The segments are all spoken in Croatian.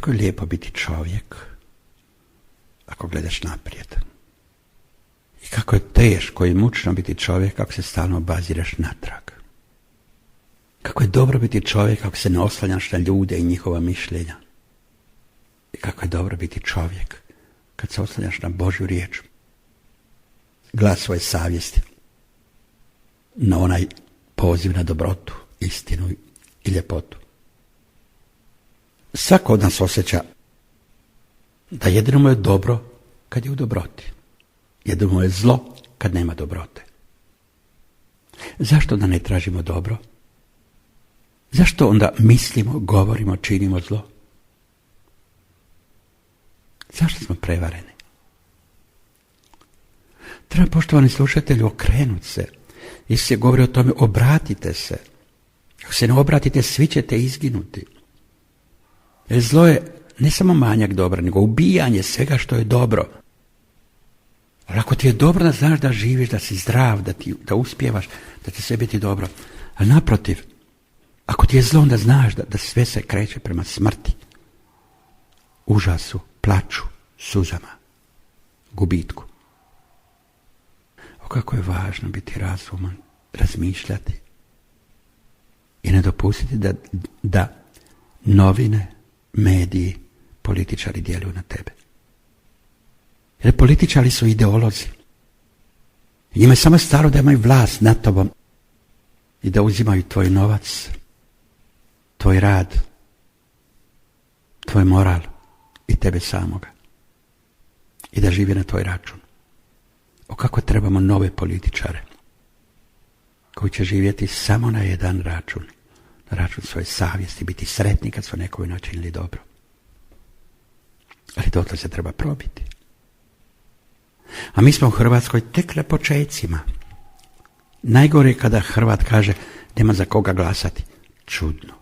Kako je lijepo biti čovjek ako gledaš naprijed. I kako je teško i mučno biti čovjek ako se stalno obaziraš natrag. Kako je dobro biti čovjek ako se ne oslanjaš na ljude i njihova mišljenja. I kako je dobro biti čovjek kad se oslanjaš na Božju riječ. Glas svoje savjesti. Na onaj poziv na dobrotu, istinu i ljepotu. Svako od nas osjeća da jedino mu je dobro kad je u dobroti. Jedino mu je zlo kad nema dobrote. Zašto da ne tražimo dobro? Zašto onda mislimo, govorimo, činimo zlo? Zašto smo prevareni? Treba, poštovani slušatelji, okrenuti se. Isus je govori o tome, obratite se. Ako se ne obratite, svi ćete izginuti. Jer zlo je ne samo manjak dobra, nego ubijanje svega što je dobro. Ali ako ti je dobro da znaš da živiš, da si zdrav, da uspijevaš, da će sve biti dobro. Ali naprotiv, ako ti je zlo, onda znaš da sve se kreće prema smrti, užasu, plaču, suzama, gubitku. O kako je važno biti razuman, razmišljati i ne dopustiti da novine, mediji, političari djeluju na tebe. Jer političari su ideolozi. Njima je samo stalo da imaju vlast nad tobom i da uzimaju tvoj novac, tvoj rad, tvoj moral i tebe samoga. I da živi na tvoj račun. O kako trebamo nove političare koji će živjeti samo na jedan račun. Na račun svoje savjesti, biti sretni kad su nekoj načinili dobro. Ali dotle se treba probiti. A mi smo u Hrvatskoj tek na počecima. Najgore je kada Hrvat kaže nema za koga glasati. Čudno.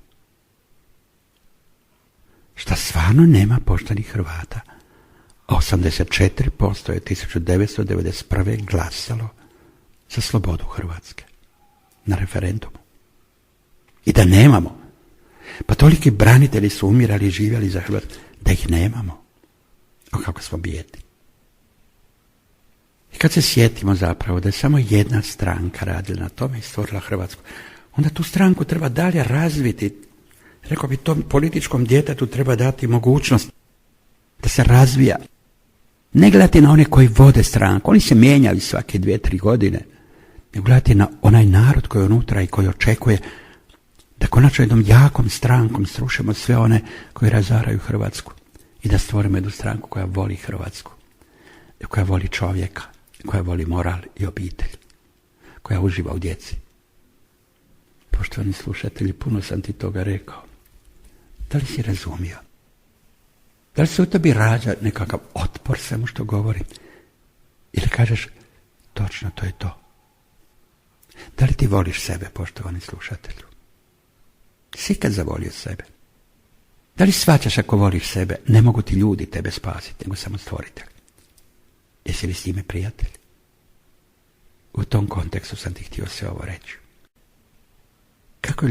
Šta stvarno nema poštenih Hrvata? 84% je 1991. glasalo za slobodu Hrvatske na referendumu. I da nemamo. Pa toliki branitelji su umirali i živjeli za Hrvatsku, da ih nemamo. O kako smo bijedni. I kad se sjetimo zapravo da je samo jedna stranka radila na tome i stvorila Hrvatsku, onda tu stranku treba dalje razviti. Rekao bi, tom političkom djetetu treba dati mogućnost da se razvija. Ne gledati na one koji vode stranku, oni se mijenjaju svake 2-3 godine. Ne gledati na onaj narod koji je unutra i koji očekuje da konačno jednom jakom strankom srušimo sve one koji razaraju Hrvatsku i da stvorimo jednu stranku koja voli Hrvatsku, koja voli čovjeka, koja voli moral i obitelj, koja uživa u djeci. Poštovani slušatelji, puno sam ti toga rekao. Da li si razumio? Da li se u tebi rađa nekakav otpor svemu što govorim? Ili kažeš, točno to je to? Da li ti voliš sebe, poštovani slušatelju? Si kad zavolio sebe? Da li shvaćaš ako voliš sebe, ne mogu ti ljudi tebe spasiti, nego samo stvoritelj? Jesi li s njime prijatelj? U tom kontekstu sam ti htio sve ovo reći. Kako je